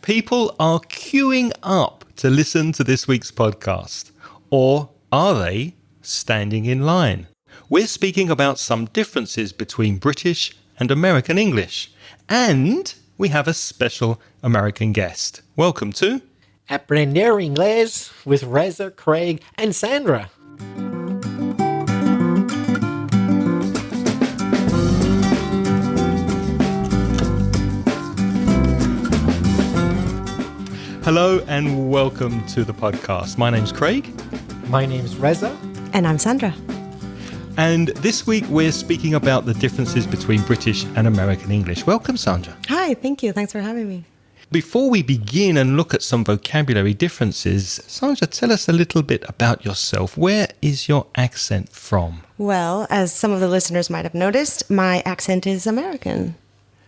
People are queuing up to listen to this week's podcast. Or are they standing in line? We're speaking about some differences between British and American English. And we have a special American guest. Welcome to Aprender Inglés with Reza, Craig, and Sandra. Hello and welcome to the podcast. My name's Craig. My name's Reza. And I'm Sandra. And this week we're speaking about the differences between British and American English. Welcome, Sandra. Hi, thank you. Thanks for having me. Before we begin and look at some vocabulary differences, Sandra, tell us a little bit about yourself. Where is your accent from? Well, as some of the listeners might have noticed, my accent is American.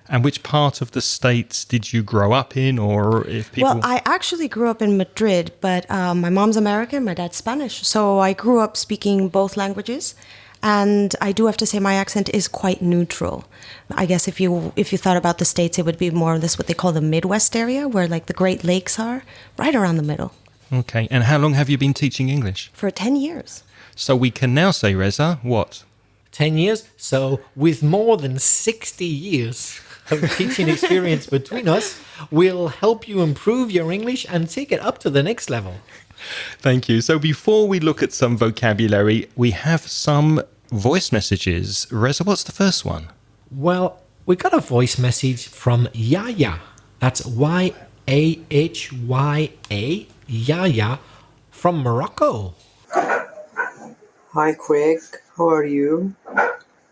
And which part of the States did you grow up in, or if people... Well, I actually grew up in Madrid, but my mom's American, my dad's Spanish. So I grew up speaking both languages. And I do have to say my accent is quite neutral. I guess if you thought about the States, it would be more or less what they call the Midwest area, where like the Great Lakes are, right around the middle. Okay. And how long have you been teaching English? For 10 years. So we can now say, Reza, what? 10 years? So with more than 60 years of teaching experience between us, we'll help you improve your English and take it up to the next level. Thank you. So before we look at some vocabulary, we have some voice messages. Reza, what's the first one? Well, we got a voice message from Yaya. That's Y-A-H-Y-A, Yaya, from Morocco. Hi Craig, how are you?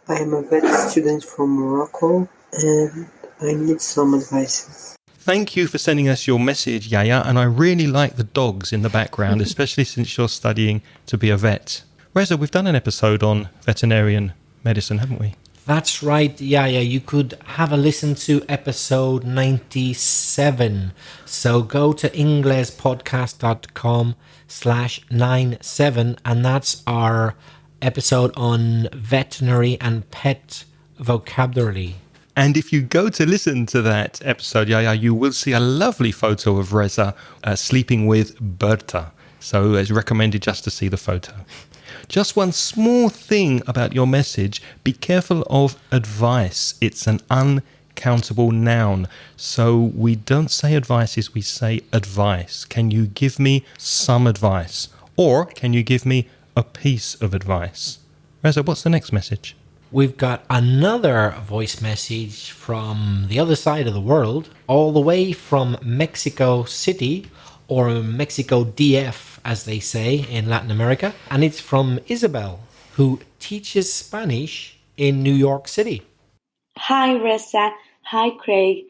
I am a vet student from Morocco and I need some advice. Thank you for sending us your message, Yaya, and I really like the dogs in the background, especially since you're studying to be a vet. Reza, we've done an episode on veterinarian medicine, haven't we? That's right, Yaya. You could have a listen to episode 97. So go to inglespodcast.com/97, and that's our episode on veterinary and pet vocabulary. And if you go to listen to that episode, Yaya, you will see a lovely photo of Reza sleeping with Berta. So it's recommended just to see the photo. Just one small thing about your message. Be careful of advice. It's an uncountable noun. So we don't say advices, we say advice. Can you give me some advice? Or can you give me a piece of advice? Reza, what's the next message? We've got another voice message from the other side of the world, all the way from Mexico City, or Mexico DF, as they say in Latin America. And it's from Isabel, who teaches Spanish in New York City. Hi, Reza. Hi, Craig.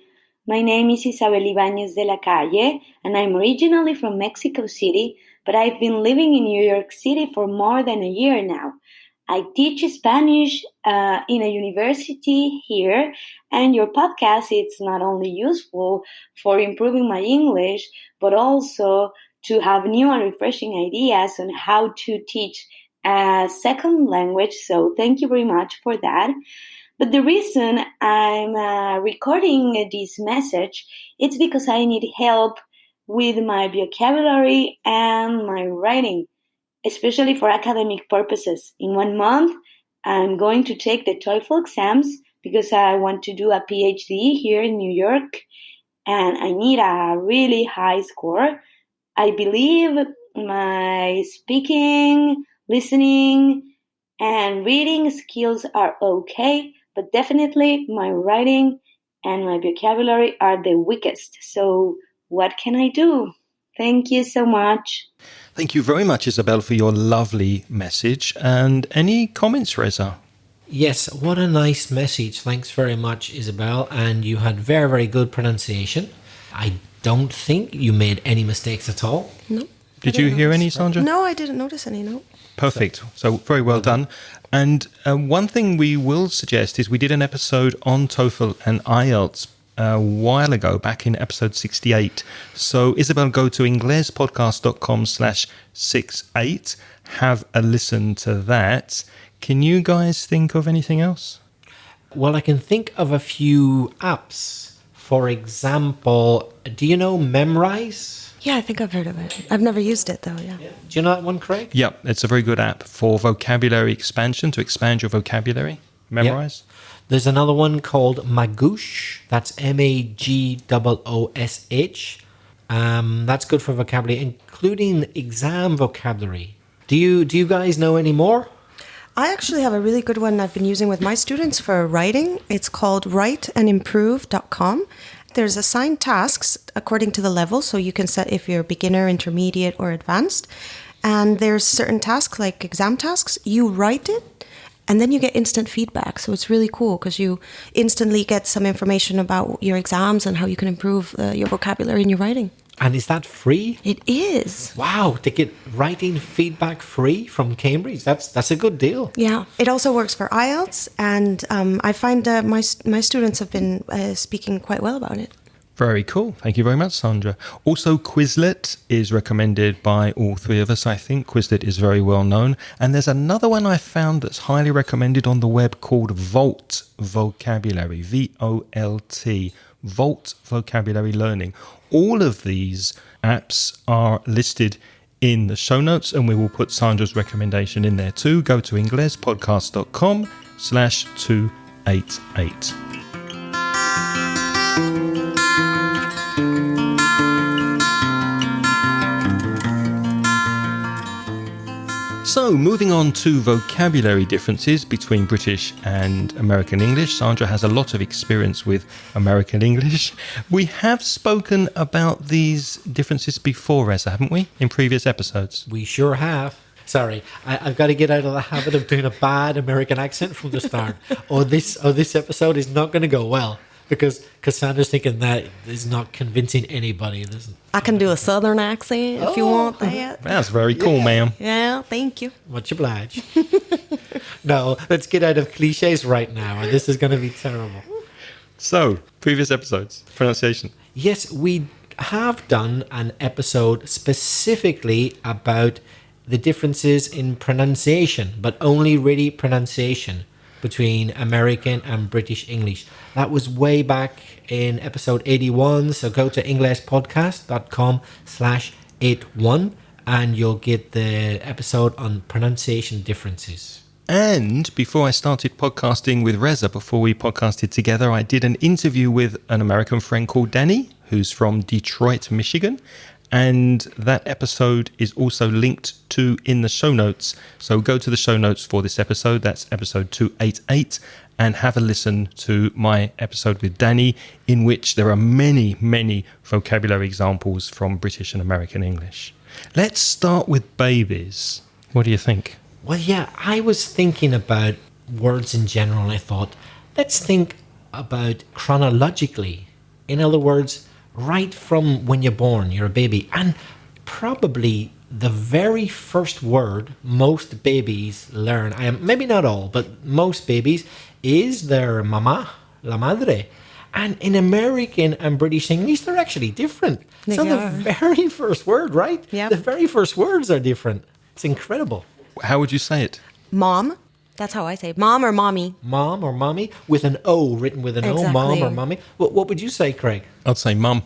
My name is Isabel Ibáñez de la Calle, and I'm originally from Mexico City, but I've been living in New York City for more than a year now. I teach Spanish in a university here, and your podcast is not only useful for improving my English, but also to have new and refreshing ideas on how to teach a second language. So thank you very much for that. But the reason I'm recording this message, it's because I need help with my vocabulary and my writing, especially for academic purposes. In 1 month, I'm going to take the TOEFL exams because I want to do a PhD here in New York, and I need a really high score. I believe my speaking, listening, and reading skills are okay, but definitely my writing and my vocabulary are the weakest. So what can I do? Thank you so much. Thank you very much, Isabel, for your lovely message. And any comments, Reza? Yes, what a nice message. Thanks very much, Isabel. And you had very, very good pronunciation. I don't think you made any mistakes at all. No. Did you hear any, Sandra? No, I didn't notice any, no. Perfect. So very well done. And one thing we will suggest is we did an episode on TOEFL and IELTS a while ago, back in episode 68. So Isabel, go to inglespodcast.com/68. Have a listen to that. Can you guys think of anything else? Well, I can think of a few apps For example, do you know memrise? Yeah, I think I've heard of it. I've never used it though, yeah. Do you know that one, Craig? Yep, it's a very good app for vocabulary expansion, to expand your vocabulary. Memorize. There's another one called Magoosh. That's Magoosh. That's good for vocabulary, including exam vocabulary. Do you guys know any more? I actually have a really good one I've been using with my students for writing. It's called writeandimprove.com. There's assigned tasks according to the level, so you can set if you're beginner, intermediate, or advanced. And there's certain tasks like exam tasks. You write it, and then you get instant feedback. So it's really cool because you instantly get some information about your exams and how you can improve your vocabulary in your writing. And is that free? It is. Wow, to get writing feedback free from Cambridge, that's a good deal. Yeah, it also works for IELTS, and I find my students have been speaking quite well about it. Very cool. Thank you very much, Sandra. Also, Quizlet is recommended by all three of us, I think. Quizlet is very well known. And there's another one I found that's highly recommended on the web called Volt Vocabulary, VOLT, Volt Vocabulary Learning. All of these apps are listed in the show notes, and we will put Sandra's recommendation in there too. Go to inglespodcast.com/288. So, moving on to vocabulary differences between British and American English. Sandra has a lot of experience with American English. We have spoken about these differences before, Reza, haven't we? In previous episodes. We sure have. Sorry, I've got to get out of the habit of doing a bad American accent from the start. This episode is not going to go well. Because Cassandra's thinking that is not convincing anybody. I can do a southern accent if you want that. That's very cool, ma'am. Yeah, thank you. Much obliged. No, let's get out of cliches right now, or this is going to be terrible. So, previous episodes, pronunciation. Yes, we have done an episode specifically about the differences in pronunciation, but only really pronunciation between American and British English. That was way back in episode 81, so go to englishpodcast.com/81 and you'll get the episode on pronunciation differences. And before I started podcasting with Reza, before we podcasted together, I did an interview with an American friend called Danny, who's from Detroit, Michigan. And that episode is also linked to in the show notes. So go to the show notes for this episode. That's episode 288. And have a listen to my episode with Danny, in which there are many, many vocabulary examples from British and American English. Let's start with babies. What do you think? Well, yeah, I was thinking about words in general, and I thought, let's think about chronologically. In other words, right from when you're born, you're a baby. And probably the very first word most babies learn, maybe not all, but most babies, is their mama, la madre. And in American and British English, they're actually different. So the very first word, right? Yep. The very first words are different. It's incredible. How would you say it? Mom. That's how I say it. Mom or mommy. Mom or mommy with an O, written with an O. Exactly. Mom or mommy. What would you say, Craig? I'd say mum.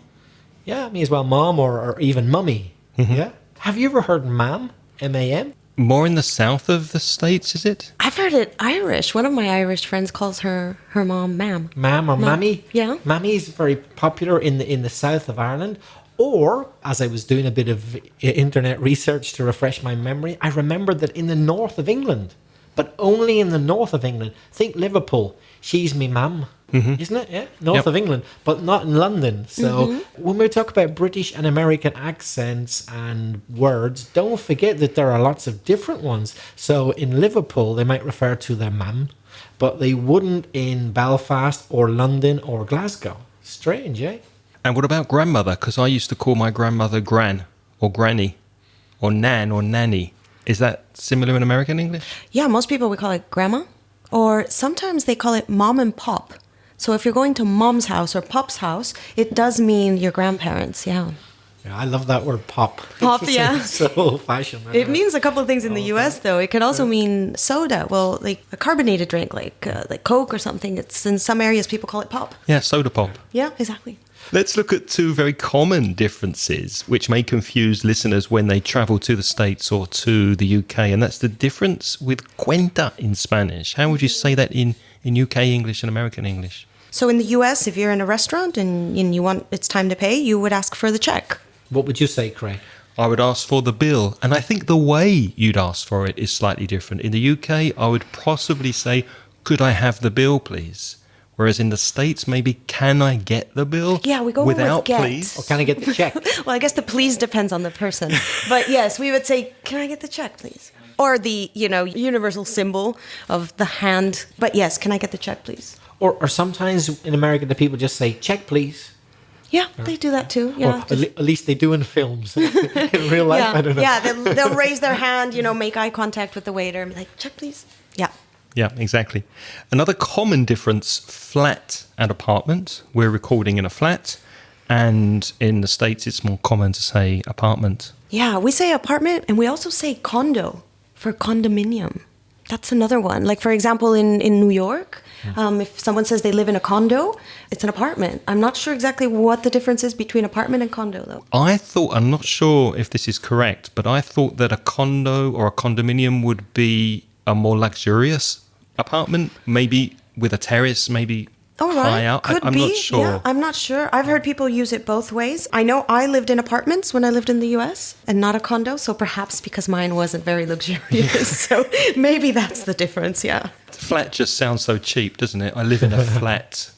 Yeah, me as well. Mom or even mummy. Mm-hmm. Yeah. Have you ever heard ma'am? M-A-M? More in the south of the States, is it? I've heard it Irish. One of my Irish friends calls her mom ma'am. Ma'am or mammy? Yeah. Mammy is very popular in the south of Ireland. Or, as I was doing a bit of internet research to refresh my memory, I remembered that in the north of England, but only in the north of England, think Liverpool, she's me ma'am. Mm-hmm. Isn't it? Yeah, north of England, but not in London. So when we talk about British and American accents and words, don't forget that there are lots of different ones. So in Liverpool, they might refer to their mum, but they wouldn't in Belfast or London or Glasgow. Strange, eh? And what about grandmother? Because I used to call my grandmother Gran or Granny or Nan or Nanny. Is that similar in American English? Yeah, most people would call it grandma. Or sometimes they call it mom and pop. So if you're going to mom's house or pop's house, it does mean your grandparents, yeah. Yeah, I love that word pop. Pop, It's yeah. so old-fashioned. It means a couple of things in the U.S. though. It could also mean soda. Well, like a carbonated drink, like Coke or something. It's in some areas people call it pop. Yeah, soda pop. Yeah, exactly. Let's look at two very common differences which may confuse listeners when they travel to the States or to the UK, and that's the difference with cuenta in Spanish. How would you say that in UK English and American English? So in the U.S., if you're in a restaurant and you want it's time to pay, you would ask for the check. What would you say, Craig? I would ask for the bill, and I think the way you'd ask for it is slightly different. In the UK, I would possibly say, could I have the bill, please? Whereas in the States, maybe, can I get the bill? Yeah, we go without with get. please. Or can I get the check? Well, I guess the please depends on the person. But yes, we would say, can I get the check, please? Or the, universal symbol of the hand. But yes, can I get the check, please? Or sometimes in America, the people just say, check, please. Yeah, they do that too. Or Yeah, at least they do in films. In real life, I don't know. Yeah, they'll raise their hand, make eye contact with the waiter and be like, check, please. Yeah. Yeah, exactly. Another common difference, flat and apartment. We're recording in a flat, and in the States, it's more common to say apartment. Yeah, we say apartment, and we also say condo for condominium. That's another one. Like, for example, in New York, if someone says they live in a condo, it's an apartment. I'm not sure exactly what the difference is between apartment and condo, though. I'm not sure if this is correct, but I thought that a condo or a condominium would be a more luxurious apartment, maybe with a terrace, maybe All right. high out. Could I'm be. not sure. Yeah, I'm not sure. I've heard people use it both ways. I know I lived in apartments when I lived in the US and not a condo, so perhaps because mine wasn't very luxurious. So maybe that's the difference, yeah. Flat just sounds so cheap, doesn't it? I live in a flat.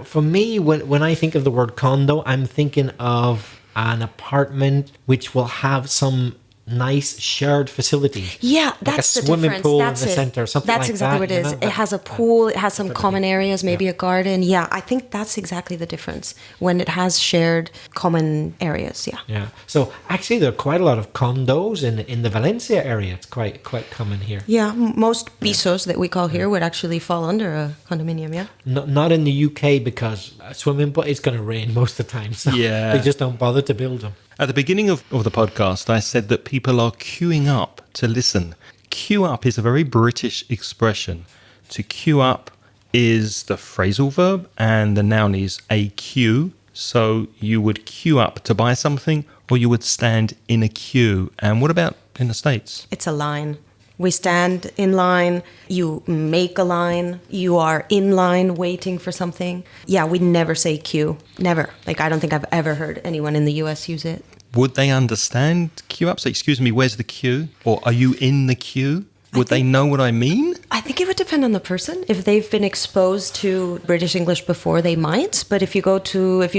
For me, when I think of the word condo, I'm thinking of an apartment which will have some nice shared facility. Yeah, like that's a the swimming difference. pool That's in the it. center, something That's like exactly that. what it is. It has a pool, it has some common areas, maybe a garden. Yeah, I think that's exactly the difference when it has shared common areas. Yeah. Yeah. So actually, there are quite a lot of condos in the Valencia area. It's quite common here. Yeah, most pisos that we call here would actually fall under a condominium, yeah? Not in the UK because a swimming pool, it's going to rain most of the time. So Yeah. they just don't bother to build them. At the beginning of the podcast, I said that people are queuing up to listen. Queue up is a very British expression. To queue up is the phrasal verb, and the noun is a queue. So you would queue up to buy something, or you would stand in a queue. And what about in the States? It's a line. We stand in line, you make a line, you are in line waiting for something. Yeah, we never say queue. Never. Like, I don't think I've ever heard anyone in the US use it. Would they understand queue up? So, excuse me, where's the queue? Or are you in the queue? Would they know what I mean? I think it would depend on the person. If they've been exposed to British English before, they might. But if you're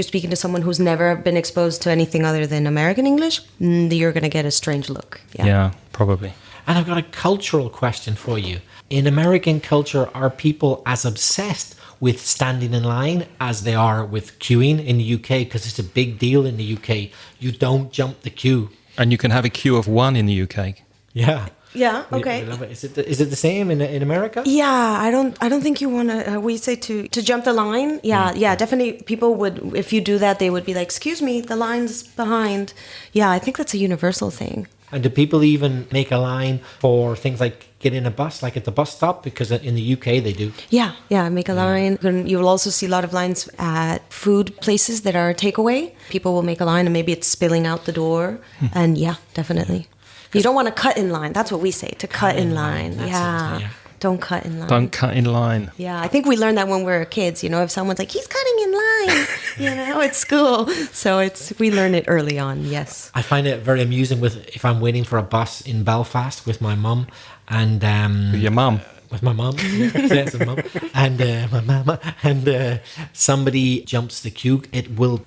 speaking to someone who's never been exposed to anything other than American English, you're going to get a strange look. Yeah, probably. And I've got a cultural question for you. In American culture, are people as obsessed with standing in line as they are with queuing in the UK? Because it's a big deal in the UK. You don't jump the queue. And you can have a queue of one in the UK. Yeah. Yeah, okay. We love it. Is it the same in America? Yeah, I don't think you want to. We say to jump the line. Yeah, definitely. People would, if you do that, they would be like, "Excuse me, the line's behind." Yeah, I think that's a universal thing. And do people even make a line for things like getting a bus, like at the bus stop? Because in the UK they do. Yeah, make a line. And you will also see a lot of lines at food places that are takeaway. People will make a line and maybe it's spilling out the door. And yeah, definitely. You don't want to cut in line. That's what we say, to cut in line. That's it. Don't cut in line. Don't cut in line. Yeah, I think we learned that when we were kids. If someone's like, he's cutting in line, at school. So we learn it early on, yes. I find it very amusing if I'm waiting for a bus in Belfast with my mum and With your mum. with my mum, yes, with mum, and my mama, and somebody jumps the queue.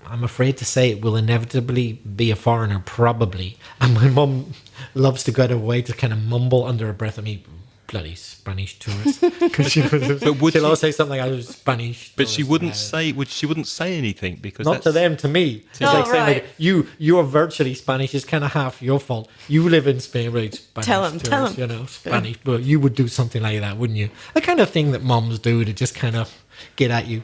I'm afraid to say, it will inevitably be a foreigner, probably. And my mum loves to go out of her way to kind of mumble under her breath at me, bloody Spanish tourist, because she'll always say something like, "I was Spanish." But she tourist, wouldn't she wouldn't say anything because not to them, to me. It's like saying, right. like, you're virtually Spanish. It's kind of half your fault. You live in Spain, but it's Spanish. Tell 'em, tourist, tell 'em. Spanish. But you would do something like that, wouldn't you? The kind of thing that moms do to just kind of get at you.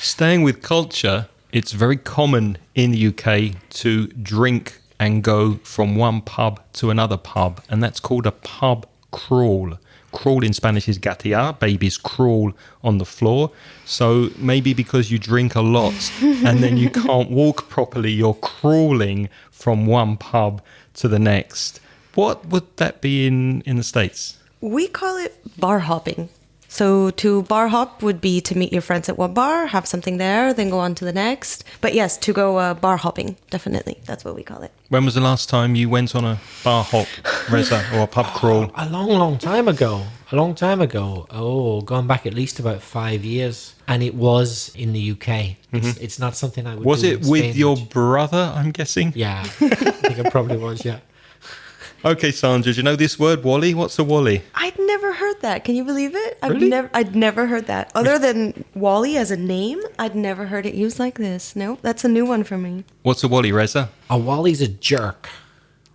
Staying with culture, It's very common in the UK to drink and go from one pub to another pub, and that's called a pub crawl. Crawl in Spanish is gatear. Babies crawl on the floor. So maybe because you drink a lot and then you can't walk properly, you're crawling from one pub to the next. What would that be in the States? We call it bar hopping. So to bar hop would be to meet your friends at one bar, have something there, then go on to the next. But yes, to go bar hopping, definitely. That's what we call it. When was the last time you went on a bar hop, Reza, or a pub crawl? A long time ago. Oh, going back at least about 5 years. And it was in the UK. It's not something I would Was do it in with Spain your much. brother, I'm guessing? Yeah, I think it probably was, yeah. Okay, Sandra, do you know this word, Wally? What's a Wally? I'd never heard that. Can you believe it? Really? I'd never heard that. Other than Wally as a name, I'd never heard it used like this. No, that's a new one for me. What's a Wally, Reza? A Wally's a jerk,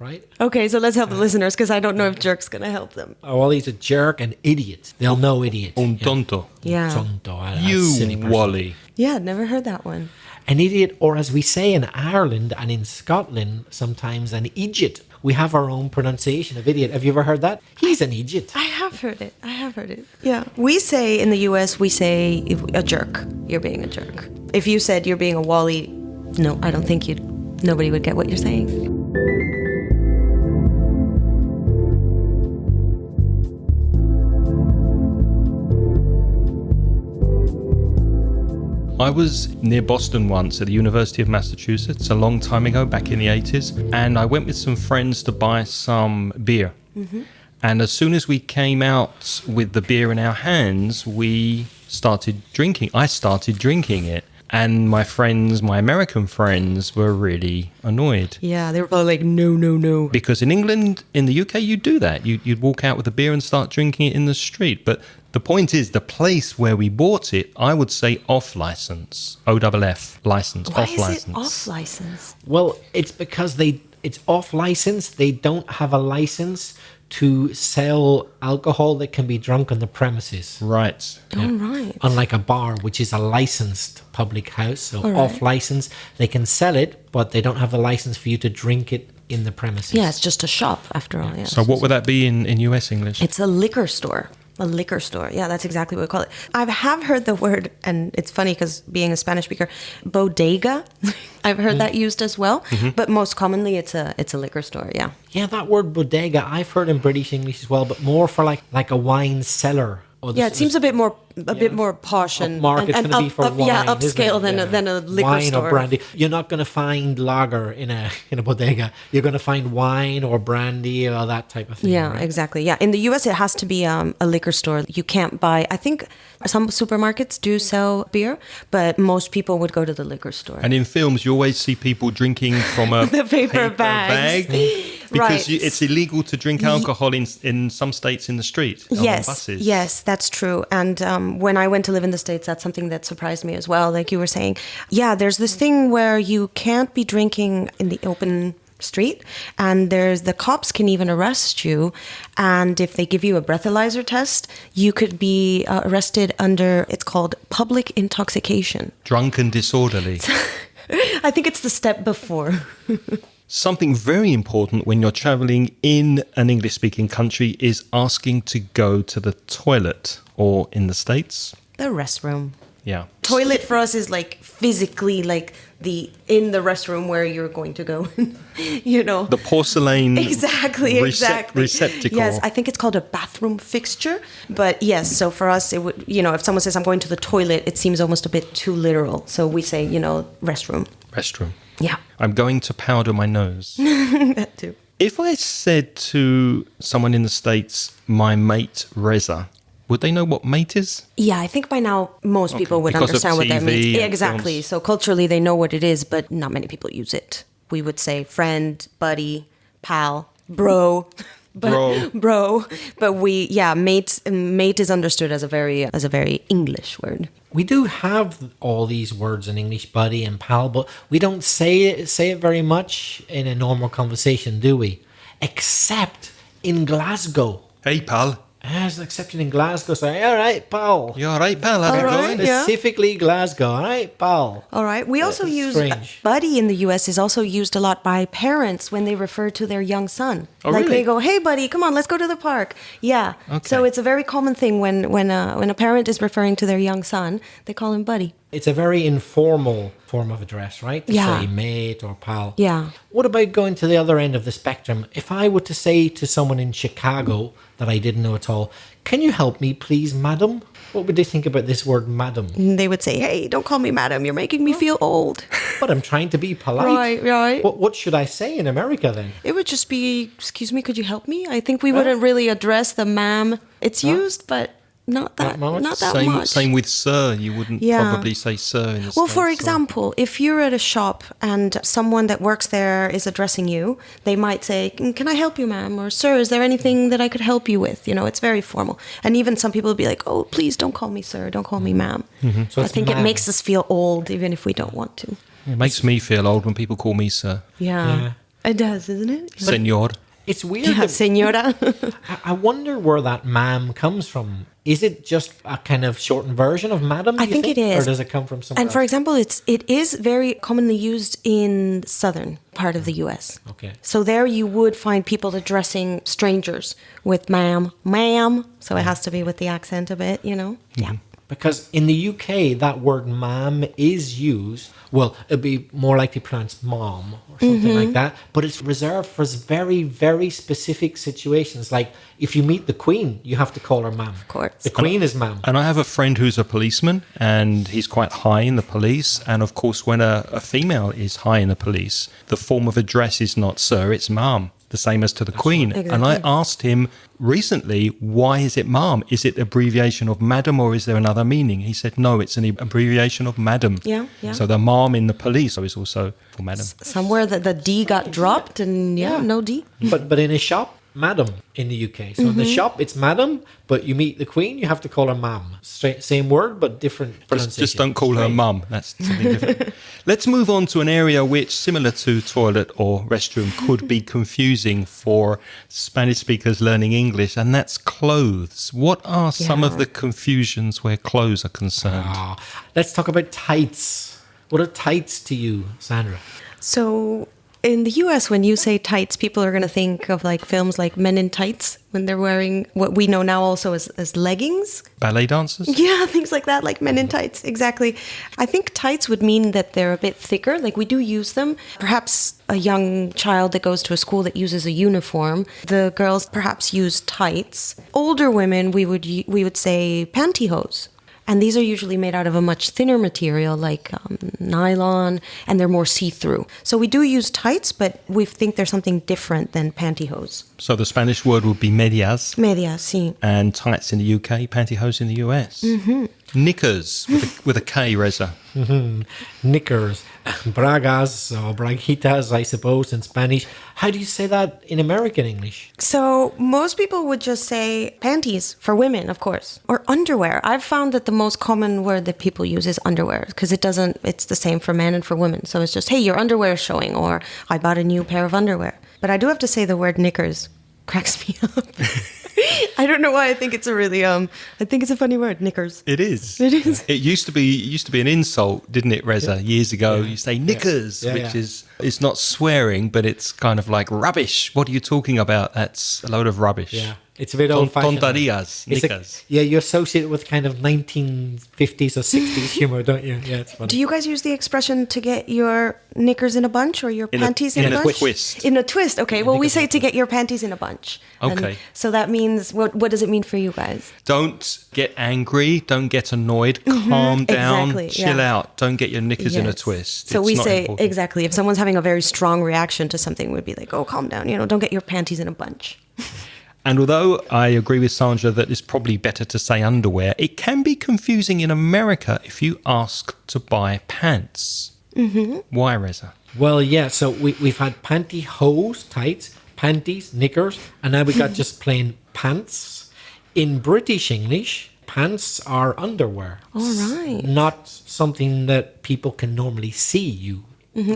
right? Okay, so let's help the listeners because I don't know if jerk's going to help them. A Wally's a jerk, an idiot. They'll know idiot. Un tonto. Yeah. Tonto, a silly You, person. Wally. Yeah, never heard that one. An idiot, or as we say in Ireland and in Scotland, sometimes an idiot. We have our own pronunciation of idiot. Have you ever heard that? He's an idiot. I have heard it. Yeah. We say in the US, we say a jerk. You're being a jerk. If you said you're being a Wally, no, I don't think nobody would get what you're saying. I was near Boston once at the University of Massachusetts a long time ago, back in the 80s, and I went with some friends to buy some beer. And as soon as we came out with the beer in our hands, we started drinking. I started drinking it. And my friends, my American friends, were really annoyed. Yeah, they were probably like, no. Because in England, in the UK, you'd do that. You'd walk out with a beer and start drinking it in the street. But the point is, the place where we bought it, I would say off license. OFF license, Why off is license. it off license? Well, it's because it's off license. They don't have a license to sell alcohol that can be drunk on the premises. Right. All right. Unlike a bar, which is a licensed public house, so right. off license, they can sell it, but they don't have the license for you to drink it in the premises. Yeah, it's just a shop after all. Yeah. So what would that be in US English? It's a liquor store. A liquor store. Yeah, that's exactly what we call it. I have heard the word, and it's funny because being a Spanish speaker, bodega, I've heard that used as well. But most commonly, it's a liquor store. Yeah. Yeah, that word bodega, I've heard in British English as well, but more for like a wine cellar. Or Yeah, it seems a bit more posh and upmarket. It's and going to be for wine, yeah, isn't upscale it? than a liquor wine store. or brandy. You're not going to find lager in a bodega. You're going to find wine or brandy or that type of thing. Yeah, right? exactly. Yeah, in the U.S. it has to be a liquor store. You can't buy. I think some supermarkets do sell beer, but most people would go to the liquor store. And in films, you always see people drinking from a The paper bags. bag. Because Right. it's illegal to drink alcohol in some states in the street. On buses. Yes, that's true. And when I went to live in the States, that's something that surprised me as well. Like you were saying, yeah, there's this thing where you can't be drinking in the open street, and the cops can even arrest you. And if they give you a breathalyzer test, you could be arrested under, it's called public intoxication. Drunk and disorderly. I think it's the step before. Something very important when you're traveling in an English-speaking country is asking to go to the toilet, or in the States, The restroom. yeah. Toilet for us is like physically like in the restroom where you're going to go. You know. The porcelain Exactly. receptacle. Yes, I think it's called a bathroom fixture. But yes, so for us, it would, if someone says I'm going to the toilet, it seems almost a bit too literal. So we say, restroom. Restroom. Yeah, I'm going to powder my nose. that too. If I said to someone in the States, my mate Reza, would they know what mate is? Yeah, I think by now most people would Because of understand what that TV means. and Exactly. films. So culturally, they know what it is, but not many people use it. We would say friend, buddy, pal, bro. Bro. But mate is understood as a very English word. We do have all these words in English, buddy and pal, but we don't say it very much in a normal conversation, do we? Except in Glasgow. Hey, pal. As accepted in Glasgow, so all right, pal. You all right, pal? How's it All right. going? Yeah. Specifically Glasgow, all right, pal. All right. We also That's use strange. buddy in the US is also used a lot by parents when they refer to their young son. Oh, like really? they go, "Hey, buddy, come on, let's go to the park." Yeah. Okay. So it's a very common thing when a parent is referring to their young son, they call him buddy. It's a very informal form of address, right? To Yeah. say mate or pal. Yeah. What about going to the other end of the spectrum? If I were to say to someone in Chicago that I didn't know at all, can you help me, please, madam? What would they think about this word, madam? And they would say, "Hey, don't call me madam. You're making me feel old." But I'm trying to be polite. Right, right. What should I say in America then? It would just be, "Excuse me, could you help me?" I think we wouldn't really address the ma'am. It's used, but not that much? not that Same, much. same with sir. You wouldn't Yeah. probably say sir in the Well, States, for or- example, if you're at a shop and someone that works there is addressing you, they might say, "Can I help you, ma'am?" Or, "Sir, is there anything that I could help you with?" You know, it's very formal. And even some people would be like, "Oh, please don't call me sir, don't call me ma'am." So I it's think ma'am. it makes us feel old even if we don't want to. It makes me feel old when people call me sir. Yeah. It does, isn't it? Senor. It's weird. Yeah, that- senora. I wonder where that ma'am comes from. Is it just a kind of shortened version of madam? I you think it is. Or does it come from somewhere And for else? example, it is very commonly used in southern part of the US. Okay. So there you would find people addressing strangers with ma'am, ma'am. So it has to be with the accent a bit, you know? Yeah. Because in the UK, that word ma'am is used, well, it'd be more likely pronounced mom or something like that, but it's reserved for very, very specific situations. Like if you meet the Queen, you have to call her ma'am. Of course. The Queen is ma'am. And I have a friend who's a policeman, and he's quite high in the police. And of course, when a female is high in the police, the form of address is not sir, it's ma'am, the same as to the Queen. right. And I Exactly. asked him recently, why is it ma'am? Is it abbreviation of madam, or is there another meaning? He said, no, it's an abbreviation of madam. Yeah, yeah. So the ma'am in the police is also for madam. Somewhere that the D got dropped and no D. But in a shop, madam in the UK. So in the shop, it's madam, but you meet the Queen, you have to call her ma'am. Same word, but different pronunciation. Just don't call her Strange. mum. That's something different. Let's move on to an area which, similar to toilet or restroom, could be confusing for Spanish speakers learning English, and that's clothes. What are some of Yeah. the confusions where clothes are concerned? Ah, let's talk about tights. What are tights to you, Sandra? So in the US, when you say tights, people are going to think of like films like Men in Tights when they're wearing what we know now also as leggings. Ballet dancers? Yeah, things like that, like Men in Tights, exactly. I think tights would mean that they're a bit thicker, like we do use them. Perhaps a young child that goes to a school that uses a uniform, the girls perhaps use tights. Older women, we would say pantyhose. And these are usually made out of a much thinner material like nylon, and they're more see-through. So we do use tights, but we think there's something different than pantyhose. So the Spanish word would be medias, Medias, sí. and tights in the UK, pantyhose in the US. Mm-hmm. Knickers with a K, Reza. Knickers, bragas or braguitas, I suppose, in Spanish. How do you say that in American English? So most people would just say panties for women, of course, or underwear. I've found that the most common word that people use is underwear because it's the same for men and for women. So it's just, hey, your underwear is showing, or I bought a new pair of underwear. But I do have to say the word knickers cracks me up. I don't know why. I think it's a really I think it's a funny word, knickers. It is. It is. It used to be an insult, didn't it, Reza? Years ago, you say knickers, Yeah, which yeah. is it's not swearing, but it's kind of like rubbish. What are you talking about? That's a load of rubbish. Yeah, it's a bit old-fashioned. Tonterías, It's knickers. yeah, you associate it with kind of 1950s or 60s humor, don't you? Yeah, it's funny. Do you guys use the expression to get your knickers in a bunch or your In a- panties in, in a a bunch? twist. In a twist. Okay. Well, we say to get your panties in a bunch. And Okay. so that means what does it mean for you guys? Don't get angry. Don't get annoyed. Calm down. exactly, Chill yeah. out. Don't get your knickers in a Yes. twist. So It's we not say important. exactly if someone's having a very strong reaction to something, we'd be like, "Oh, calm down. Don't get your panties in a bunch." And although I agree with Sandra that it's probably better to say underwear, it can be confusing in America if you ask to buy pants. Mm-hmm. Why, Reza? Well, yeah, so we've had pantyhose, tights, panties, knickers, and now we got just plain pants. In British English, pants are underwear. All right. Not something that people can normally see you.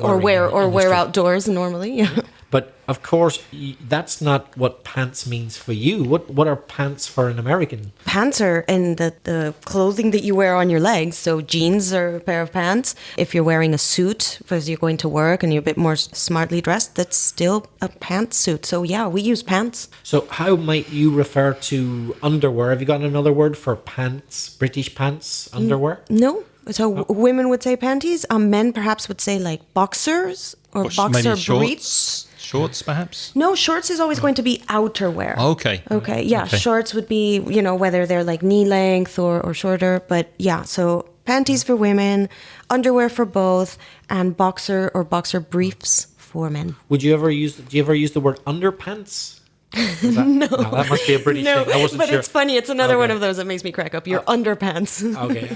Or wearing wear in the wear street. outdoors normally. Yeah. But of course, that's not what pants means for you. What are pants for an American? Pants are in the clothing that you wear on your legs. So jeans are a pair of pants. If you're wearing a suit because you're going to work and you're a bit more smartly dressed, that's still a pantsuit. So yeah, we use pants. So how might you refer to underwear? Have you got another word for pants, British pants, underwear? No. So women would say panties. Men perhaps would say like boxers or boxer maybe shorts. briefs. Shorts, perhaps? No, shorts is always going to be outerwear. Okay. Okay, yeah. Okay. Shorts would be, whether they're like knee length or shorter. But yeah, so panties for women, underwear for both, and boxer or boxer briefs for men. Do you ever use the word underpants? No, that must be a British thing. I wasn't but sure. It's funny. It's another Okay. one of those that makes me crack up. Your underpants. Okay,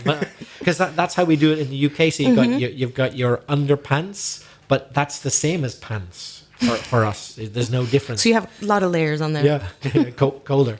because that's how we do it in the UK. So you've got your underpants, but that's the same as pants for us. There's no difference. So you have a lot of layers on there. Yeah, colder.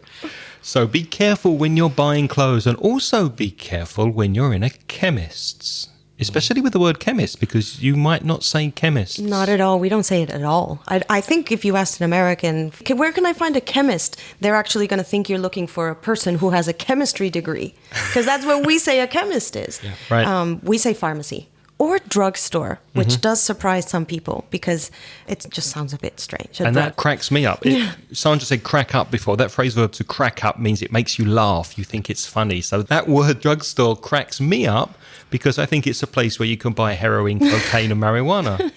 So be careful when you're buying clothes, and also be careful when you're in a chemist's. Especially with the word chemist, because you might not say chemist. Not at all. We don't say it at all. I think if you asked an American, where can I find a chemist? They're actually going to think you're looking for a person who has a chemistry degree. Because that's what we say a chemist is. Yeah. Right. We say pharmacy or drugstore, which does surprise some people because it just sounds a bit strange. And that cracks me up. Sandra said crack up before. That phrase verb to crack up means it makes you laugh. You think it's funny. So that word drugstore cracks me up because I think it's a place where you can buy heroin, cocaine, and marijuana.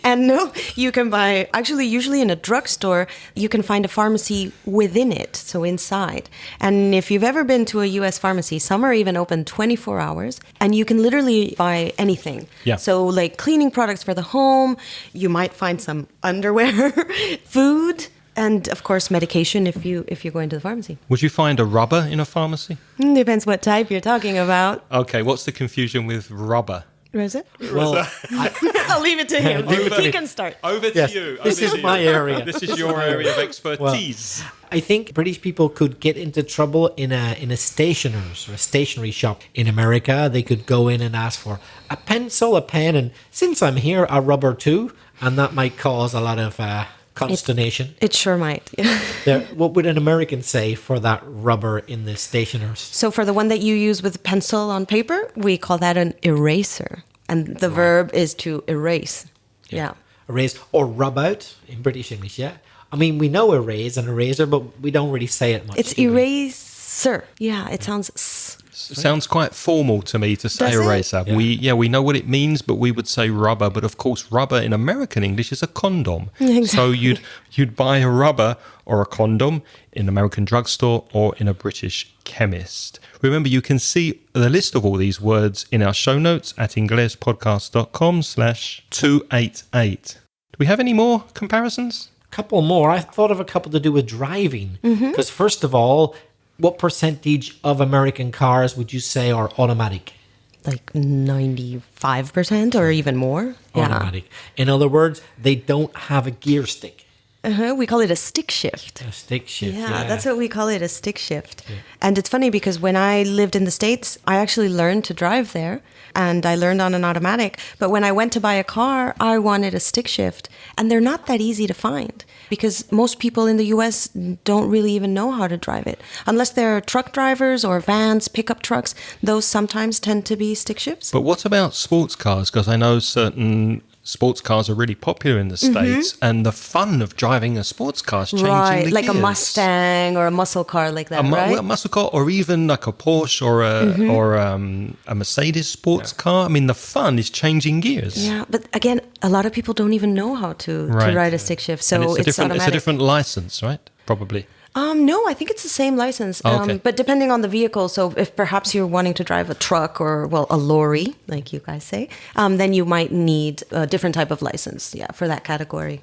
And no, you can buy, actually, usually in a drugstore, you can find a pharmacy within it, so inside. And if you've ever been to a US pharmacy, some are even open 24 hours, and you can literally buy anything. Yeah. So, like cleaning products for the home, you might find some underwear, food, and of course, medication if you're going to the pharmacy. Would you find a rubber in a pharmacy? Depends what type you're talking about. Okay, what's the confusion with rubber? Rosa? Well, I'll leave it to him. Leave it to He me. can start. Over to Yes, you. this over is to my you. area. This is your area of expertise. I think British people could get into trouble in a stationer's or a stationery shop in America. They could go in and ask for a pencil, a pen, and since I'm here, a rubber too, and that might cause a lot of consternation. It sure might. What would an American say for that rubber in the stationer's? So for the one that you use with pencil on paper, we call that an eraser. And the verb is to erase. Yeah. Erase or rub out in British English, yeah? I mean, we know erase and eraser, but we don't really say it much. It's do we? eraser. Yeah, it sounds s. Sounds quite formal to me to say Does it? eraser. Yeah. We know what it means, but we would say rubber. But of course, rubber in American English is a condom. Exactly. So you'd buy a rubber or a condom in an American drugstore or in a British chemist. Remember, you can see the list of all these words in our show notes at inglespodcast.com/288. Do we have any more comparisons? Couple more. I thought of a couple to do with driving. Because first of all, what percentage of American cars would you say are automatic? Like 95% or even more. Automatic. In other words, they don't have a gear stick. We call it a stick shift. A stick shift. Yeah, that's what we call it, a stick shift. Yeah. And it's funny because when I lived in the States, I actually learned to drive there and I learned on an automatic. But when I went to buy a car, I wanted a stick shift. And they're not that easy to find because most people in the US don't really even know how to drive it. Unless they're truck drivers or vans, pickup trucks, those sometimes tend to be stick shifts. But what about sports cars? Because I know certain sports cars are really popular in the States, and the fun of driving a sports car is changing Right, the like gears. a Mustang or a muscle car like that, right? A muscle car, or even like a Porsche or a Mercedes sports car. I mean, the fun is changing gears. Yeah, but again, a lot of people don't even know how to ride a stick shift, so And it's automatic. It's a different license, right? Probably. No, I think it's the same license. Okay. But depending on the vehicle, so if perhaps you're wanting to drive a truck or, well, a lorry, like you guys say, then you might need a different type of license, for that category.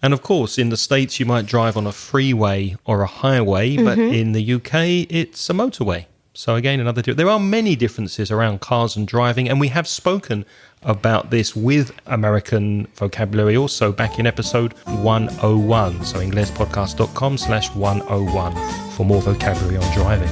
And of course, in the States, you might drive on a freeway or a highway, but in the UK, it's a motorway. So again, there are many differences around cars and driving, and we have spoken about this with American vocabulary also back in episode 101. So inglespodcast.com/101 for more vocabulary on driving.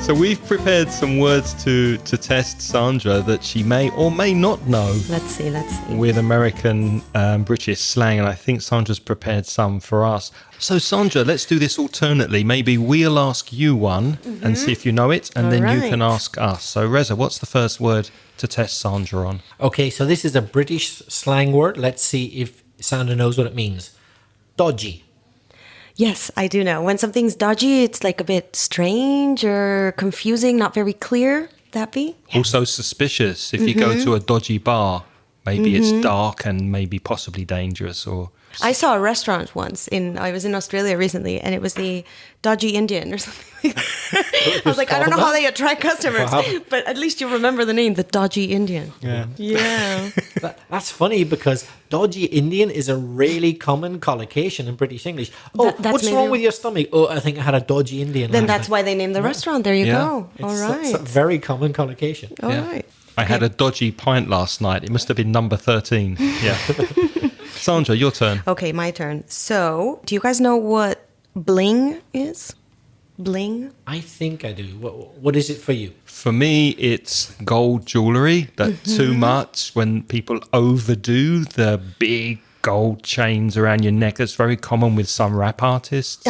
So we've prepared some words to test Sandra that she may or may not know Let's see. with American British slang, and I think Sandra's prepared some for us. So Sandra, let's do this alternately. Maybe we'll ask you one and see if you know it, and then you can ask us. So Reza, what's the first word to test Sandra on? Okay, so this is a British slang word. Let's see if Sandra knows what it means. Dodgy. Yes, I do know. When something's dodgy, it's like a bit strange or confusing, not very clear. That be? Also suspicious. If you go to a dodgy bar, maybe it's dark and maybe possibly dangerous. Or I saw a restaurant once I was in Australia recently, and it was the Dodgy Indian or something like that. I was like, I don't know how they attract customers, but at least you remember the name, the Dodgy Indian. Yeah. That's funny because dodgy Indian is a really common collocation in British English. Oh, That's what's maybe- wrong with your stomach? Oh, I think I had a dodgy Indian. Then last that's night. why they named the restaurant. There you Yeah. go. All right. It's a very common collocation. All right. I had a dodgy pint last night. It must have been number 13. Yeah. Sandra, your turn. Okay, my turn. So, do you guys know what bling is? Bling? I think I do. What is it for you? For me, it's gold jewellery. That too much, when people overdo the big gold chains around your neck. That's very common with some rap artists.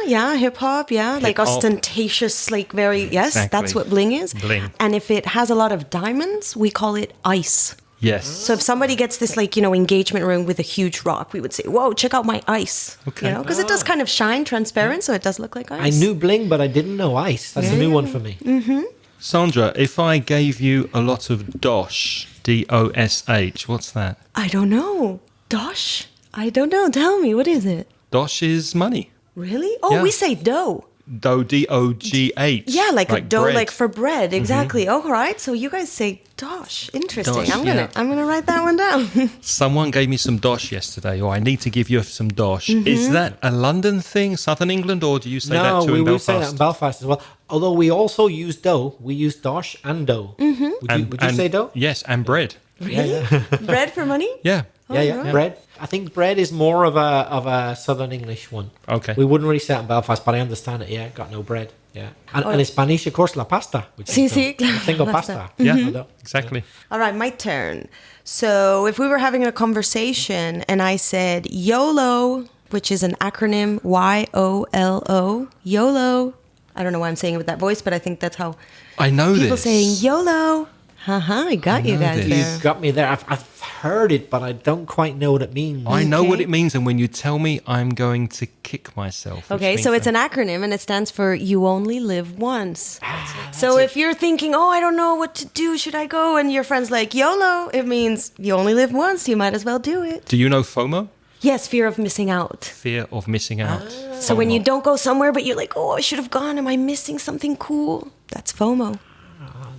Yeah, hip hop, yeah. Like Hip-hop. ostentatious, like very, yes, Exactly. that's what bling is. Bling. And if it has a lot of diamonds, we call it ice. Yes. So if somebody gets this, like, engagement ring with a huge rock, we would say, whoa, check out my ice. Okay. Because it does kind of shine transparent, so it does look like ice. I knew bling, but I didn't know ice. That's a new one for me. Sandra, if I gave you a lot of dosh, D-O-S-H, what's that? I don't know. Dosh? I don't know. Tell me, what is it? Dosh is money. Really? Oh, Yeah. we say dough. Dough, D-O-G-H. Yeah, like a dough, bread. like for bread. Exactly. Oh, all right. So you guys say dosh. Interesting. Dosh, I'm gonna write that one down. Someone gave me some dosh yesterday, or I need to give you some dosh. Is that a London thing, Southern England, or do you say that too we in would Belfast? say that in Belfast as well. Although we also use dough. We use dosh and dough. Would you say dough? Yes, and bread. Yeah. Bread for money? Yeah. Yeah. Bread. I think bread is more of a Southern English one. Okay. We wouldn't really say it in Belfast, but I understand it. Yeah, got no bread. Yeah. And in Spanish, of course, la pasta. Which Sí, is sí, dough. claro, Tengo pasta. pasta. Yeah, No dough. exactly. All right, my turn. So if we were having a conversation and I said YOLO, which is an acronym, YOLO, YOLO. I don't know why I'm saying it with that voice, but I think that's how I know people this. saying YOLO. I got you guys this. there. You got me there. I've heard it, but I don't quite know what it means. I know what Okay. it means, and when you tell me, I'm going to kick myself. which Okay, means so it's that- an acronym and it stands for You Only Live Once. So if you're thinking, oh, I don't know what to do, should I go? And your friend's like, YOLO, it means you only live once, you might as well do it. Do you know FOMO? Yes, fear of missing out. Fear of missing out. So when you FOMO. don't go somewhere, but you're like, oh, I should have gone. Am I missing something cool? That's FOMO.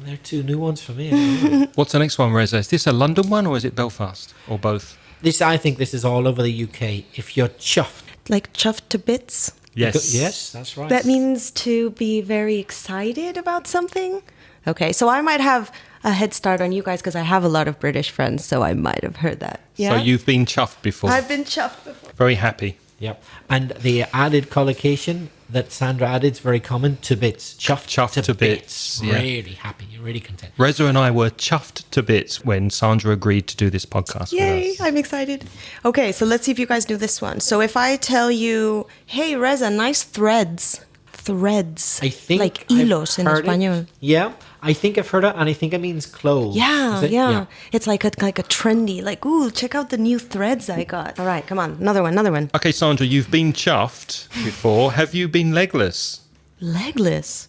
They're two new ones for me. I don't know. What's the next one, Reza? Is this a London one or is it Belfast? Or both? I think this is all over the UK. If you're chuffed. Like chuffed to bits. Yes. Yes, that's right. That means to be very excited about something. Okay, so I might have a head start on you guys because I have a lot of British friends, so I might have heard that. Yeah? So you've been chuffed before. I've been chuffed before. Very happy. Yep. And the added collocation that Sandra added is very common, to bits. Chuffed to bits, yeah. Really happy, really content. Reza and I were chuffed to bits when Sandra agreed to do this podcast Yay, with us. I'm excited. Okay, so let's see if you guys do this one. So if I tell you, hey, Reza, nice threads. Threads. I think like I've hilos in heard it. español. Yeah, I think I've heard it, and I think it means clothes. Yeah, Is it? yeah. It's like a trendy, like, ooh, check out the new threads I got. All right, come on. Another one. Okay, Sandra, you've been chuffed before. Have you been legless? Legless.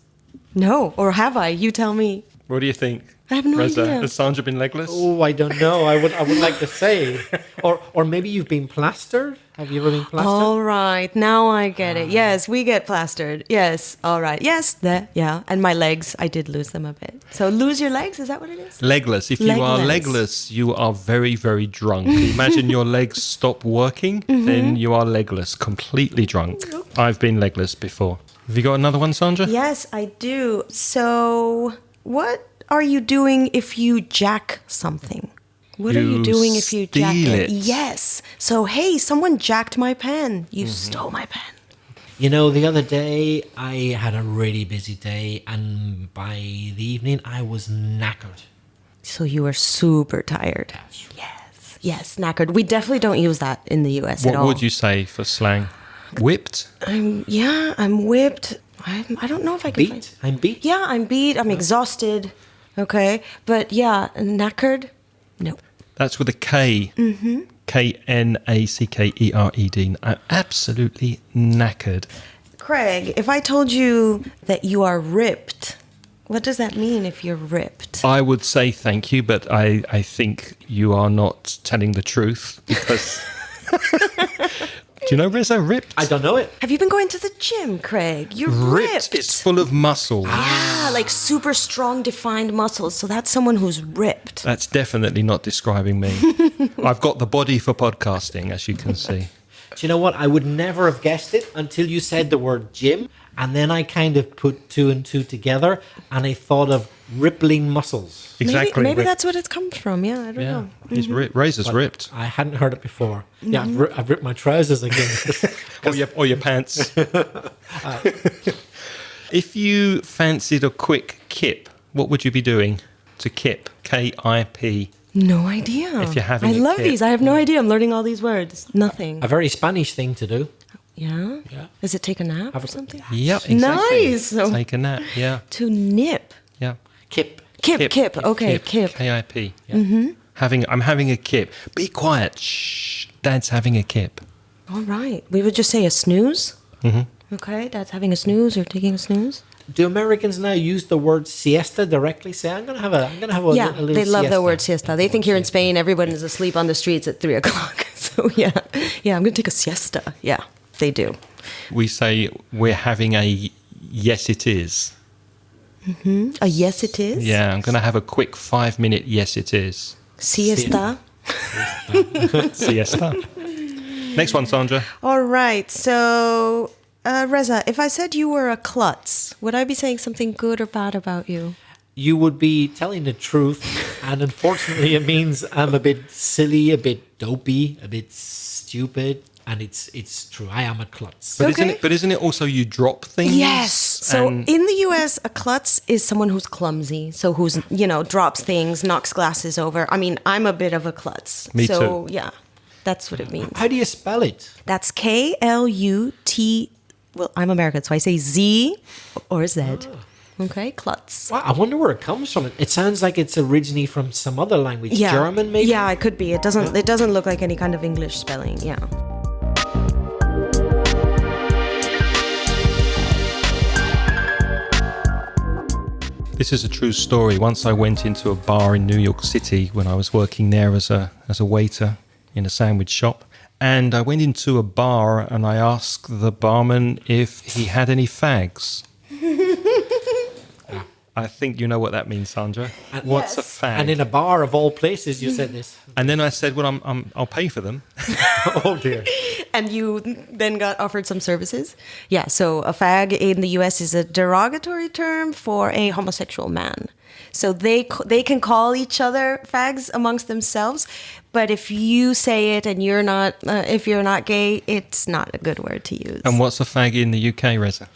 No, or have I? You tell me. What do you think? I have no Reza, idea. has Sandra been legless? Oh, I don't know. I would like to say, or maybe you've been plastered. Have you ever been plastered? All right, now I get it. Yes, we get plastered. Yes, all right. Yes, that, yeah. And my legs, I did lose them a bit. So lose your legs, is that what it is? Legless. If you are Legless. legless, you are very, very drunk. Imagine your legs stop working, then you are legless, completely drunk. I've been legless before. Have you got another one, Sandra? Yes, I do. So, what are you doing if you jack something? What are you You doing if you jack steal it? it. Yes. So, hey, someone jacked my pen. You stole my pen. You know, the other day I had a really busy day, and by the evening I was knackered. So you were super tired. Yes, knackered. We definitely don't use that in the US at What all. would you say for slang? Whipped? I'm whipped. I don't know if I can find... Beat? I'm beat? Yeah, I'm beat. I'm exhausted. Okay. But yeah, knackered? No. That's with a K. Mm-hmm. Knackered. I'm absolutely knackered. Craig, if I told you that you are ripped, what does that mean if you're ripped? I would say thank you, but I think you are not telling the truth because... Do you know Reza ripped? I don't know it. Have you been going to the gym, Craig? You're Ripped. ripped. It's full of muscles. Yeah, like super strong, defined muscles. So that's someone who's ripped. That's definitely not describing me. I've got the body for podcasting, as you can see. Do you know what? I would never have guessed it until you said the word gym. And then I kind of put two and two together and I thought of rippling muscles. Exactly. Maybe that's what it comes from. Yeah, I don't Yeah, know. he's ripped. Razor's ripped. I hadn't heard it before. Yeah, I've ripped my trousers again. Or your pants. If you fancied a quick kip, what would you be doing to kip? K-I-P. No idea. If you're having I a love kip. these. I have no idea. I'm learning all these words. Nothing. A very Spanish thing to do. Yeah? Yeah. Is it take a nap or something? Yep, exactly. Nice. So- Take a nap, yeah. To nip. Yeah. Kip. Kip. Okay, kip. K-I-P. Yeah. I'm having a kip. Be quiet. Shh. Dad's having a kip. All right. We would just say a snooze. Mm-hmm. Okay, Dad's having a snooze or taking a snooze. Do Americans now use the word siesta directly? Say, I'm gonna have a Yeah, little they love the siesta. word siesta. They think here in Spain everyone is asleep on the streets at 3 o'clock. So yeah, I'm going to take a siesta. Yeah, they do. We say we're having a yes it is. A yes, it is. Yeah, I'm going to have a quick 5-minute yes it is. Siesta. Siesta. Next one, Sandra. All right. So, Reza, if I said you were a klutz, would I be saying something good or bad about you? You would be telling the truth, and unfortunately, it means I'm a bit silly, a bit dopey, a bit stupid, and it's true. I am a klutz. But Okay. isn't it also you drop things? Yes. So And- in the US, a klutz is someone who's clumsy. So who's, drops things, knocks glasses over. I mean, I'm a bit of a klutz. Me so, too. yeah, that's what it means. How do you spell it? That's K-L-U-T. Well, I'm American, so I say Z or Z. Okay, klutz. Wow, I wonder where it comes from. It sounds like it's originally from some other language, Yeah. German maybe. Yeah, it could be. It doesn't look like any kind of English spelling. Yeah. This is a true story. Once I went into a bar in New York City when I was working there as a waiter in a sandwich shop. And I went into a bar and I asked the barman if he had any fags. I think you know what that means, Sandra. What's a fag? And in a bar of all places, you said this. And then I said, well, I'll pay for them. Oh dear. And you then got offered some services? Yeah, so a fag in the US is a derogatory term for a homosexual man. So they can call each other fags amongst themselves, but if you say it and if you're not gay, it's not a good word to use. And what's a fag in the UK, Reza?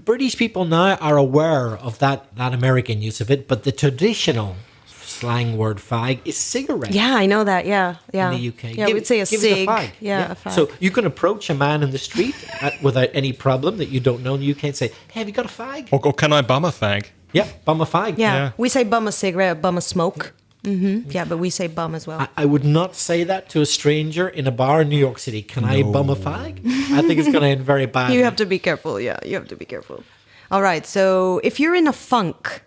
British people now are aware of that American use of it, but the traditional slang word fag is cigarette. Yeah, I know that. Yeah. In the UK. Yeah, we'd say a give us cig. fag. Yeah, a fag. So you can approach a man in the street without any problem that you don't know in the UK and say, hey, have you got a fag? Or can I bum a fag? Yeah, bum a fag. Yeah, we say bum a cigarette, bum a smoke. Yeah, but we say bum as well. I would not say that to a stranger in a bar in New York City. Can I bum a fag? I think it's going to end very badly. You have to be careful. Yeah, you have to be careful. All right. So if you're in a funk,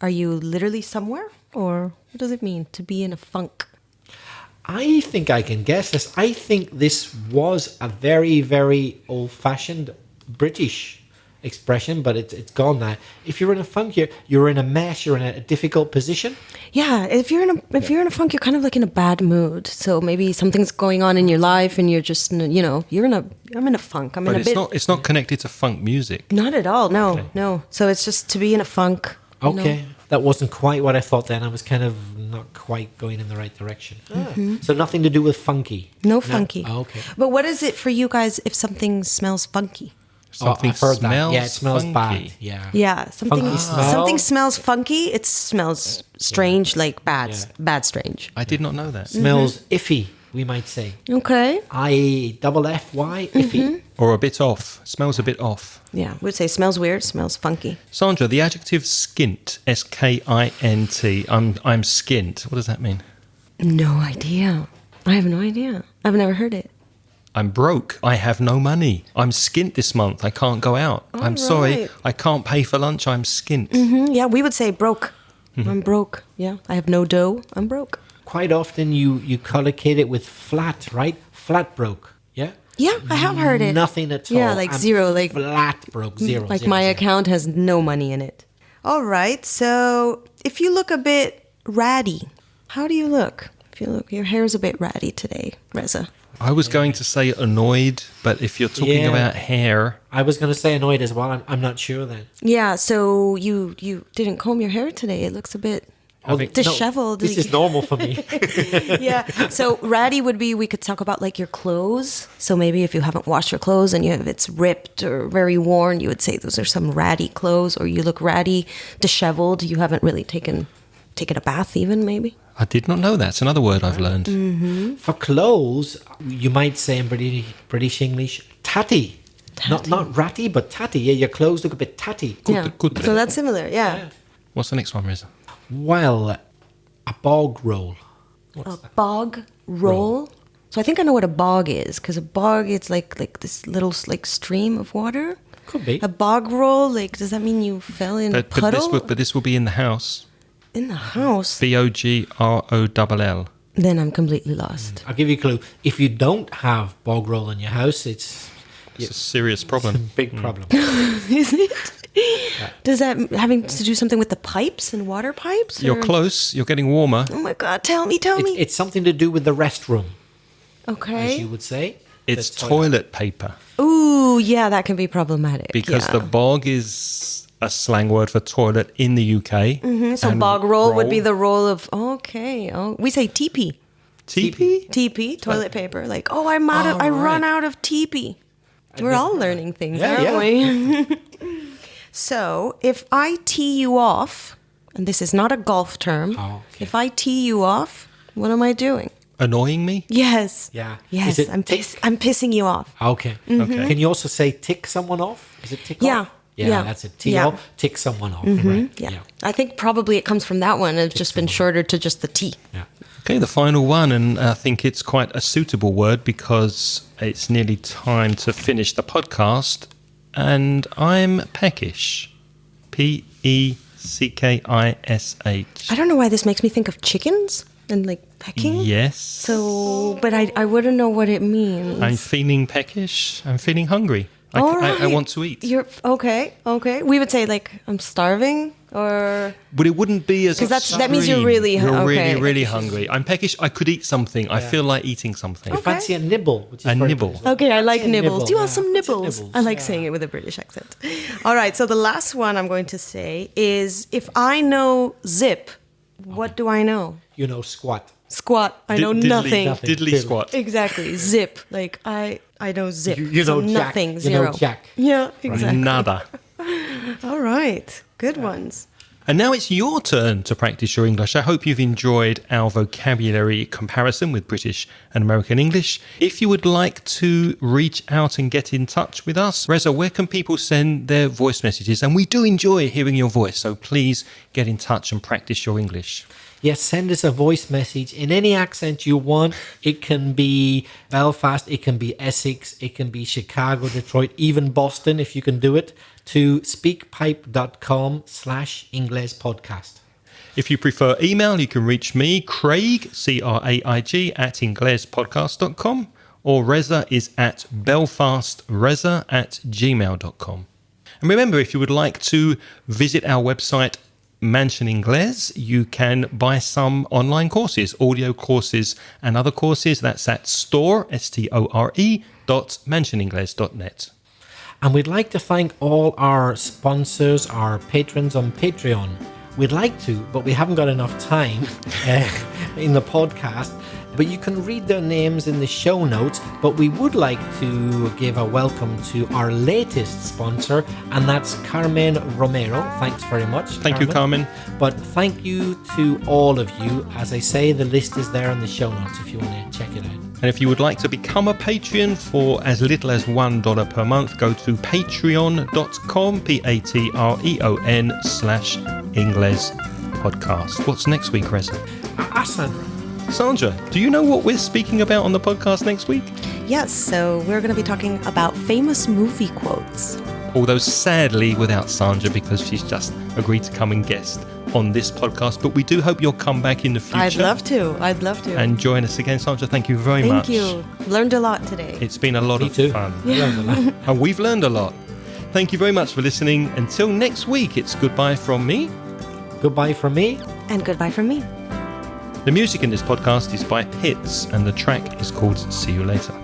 are you literally somewhere? Or what does it mean to be in a funk? I think I can guess this. I think this was a very, very old-fashioned British expression, but it's gone now. If you're in a funk, you're in a mess. You're in a difficult position. Yeah, if you're in a funk, you're kind of like in a bad mood. So maybe something's going on in your life, and you're just I'm in a funk. I'm But in a bit. it's not connected to funk music. Not at all. No, no. So it's just to be in a funk. you know. Okay, that wasn't quite what I thought then. I was kind of not quite going in the right direction. So nothing to do with funky. No funky. Oh, okay. But what is it for you guys if something smells funky? Something I've heard that. smells Yeah, it smells funky. bad. Yeah. Yeah, Funky smell. something smells funky. It smells strange, like bad, Yeah. bad strange. I did not know that. Smells iffy, we might say. Okay. IFFY, iffy. Or a bit off. Smells a bit off. Yeah, we'd say smells weird, smells funky. Sandra, the adjective skint, S-K-I-N-T. I'm skint. What does that mean? No idea. I have no idea. I've never heard it. I'm broke. I have no money. I'm skint this month. I can't go out. I'm sorry. right. I can't pay for lunch. I'm skint. Yeah, we would say broke. I'm broke. Yeah, I have no dough. I'm broke. Quite often you collocate it with flat, right? Flat broke. Yeah? Yeah, I have heard it. Nothing at all. Yeah, like I'm zero, like flat broke, zero. like zero, my zero. account has no money in it. All right. So if you look a bit ratty, how do you look? If you look, your hair's a bit ratty today, Reza. I was going to say annoyed, but if you're talking Yeah. about hair, I was going to say annoyed as well. I'm not sure then. Yeah. So you didn't comb your hair today. It looks a bit disheveled. This is normal for me. Yeah. So ratty would be, we could talk about like your clothes. So maybe if you haven't washed your clothes and it's ripped or very worn, you would say those are some ratty clothes, or you look ratty, disheveled. You haven't really taken a bath even, maybe. I did not know that's another word I've learned. For clothes, you might say in British English, tatty. Not ratty, but tatty. Yeah, your clothes look a bit tatty. Yeah. Cutre. So that's similar. Yeah. What's the next one, Reza? Well, a bog roll. A bog roll. So I think I know what a bog is, because a bog, it's like this little like stream of water. Could be. A bog roll, like, does that mean you fell in a puddle? But this will be in the house. In the house? BOGROLL. Then I'm completely lost. I'll give you a clue. If you don't have bog roll in your house, it's It's a serious a problem. big problem. Is it? Does that having to do something with the pipes and water pipes? You're or- close. You're getting warmer. Oh my God, tell me. It's something to do with the restroom, as Okay. you would say. It's The toilet paper. Ooh, yeah, that can be problematic. Because yeah. the bog is a slang word for toilet in the UK. So And bog roll would be the roll of, okay. Oh, we say teepee. Teepee? TP, toilet paper. Like, oh, I run out of TP. We're all learning things, Yeah, aren't we? So, if I tee you off, and this is not a golf term, Oh, okay. if I tee you off, what am I doing? Annoying me? Yes. Yeah. Yes, Is it I'm tick? pissing you off. Okay. Okay. Can you also say tick someone off? Is it tick Yeah. off? Yeah, Yeah. that's it. Tee Yeah. off, tick someone off. Right. Yeah. I think probably it comes from that one. It's just been shortened to just the T. Yeah. Okay, the final one, and I think it's quite a suitable word because it's nearly time to finish the podcast, and I'm peckish. Peckish. I don't know why this makes me think of chickens and like pecking. Yes. So, but I wouldn't know what it means. I'm feeling peckish. I'm feeling hungry. I Alright. want to eat. You're okay. We would say like I'm starving, or But it wouldn't be as 'Cause that means you're extreme. really you're okay. really hungry. I'm peckish. I could eat something. I feel like eating something. You fancy a nibble? Which is A very nibble. good as well. okay, I like Fancy a nibbles. nibble, Do you want yeah. some Fancy nibbles? nibbles, I like yeah. saying it with a British accent. All right. So the last one I'm going to say is, if I know zip, what do I know? You know, squat. Squat. I know Diddly- nothing. nothing. Diddly squat. Exactly. Zip. Like I know zip. You So know jack. nothing. You Zero. know jack. Yeah. Exactly. Nada. All right. Good ones. And now it's your turn to practice your English. I hope you've enjoyed our vocabulary comparison with British and American English. If you would like to reach out and get in touch with us, Reza, where can people send their voice messages? And we do enjoy hearing your voice, so please get in touch and practice your English. Yes, send us a voice message in any accent you want. It can be Belfast, it can be Essex, it can be Chicago, Detroit, even Boston, if you can do it, to speakpipe.com/Ingles podcast. If you prefer email, you can reach me, Craig, Craig, at inglespodcast.com, or Reza is at belfastreza@gmail.com. And remember, if you would like to visit our website, Mansion Ingles, you can buy some online courses, audio courses and other courses. That's at store.mansioningles.net. And we'd like to thank all our sponsors, our patrons on Patreon. We'd like to, but we haven't got enough time in the podcast. But you can read their names in the show notes. But we would like to give a welcome to our latest sponsor, and that's Carmen Romero. Thanks very much. Thank you, Carmen. But thank you to all of you. As I say, the list is there in the show notes if you want to check it out. And if you would like to become a Patreon for as little as $1 per month, go to patreon.com, patreon/Ingles podcast. What's next week, Reza? Sandra. Sandra, do you know what we're speaking about on the podcast next week? Yes, so we're going to be talking about famous movie quotes. Although sadly without Sandra, because she's just agreed to come and guest on this podcast. But we do hope you'll come back in the future. I'd love to. And join us again. Sandra, thank you very much. Thank you. Learned a lot today. It's been a lot Me of too. fun. Learned a lot. And we've learned a lot. Thank you very much for listening. Until next week, it's goodbye from me. Goodbye from me. And goodbye from me. The music in this podcast is by Hits, and the track is called See You Later.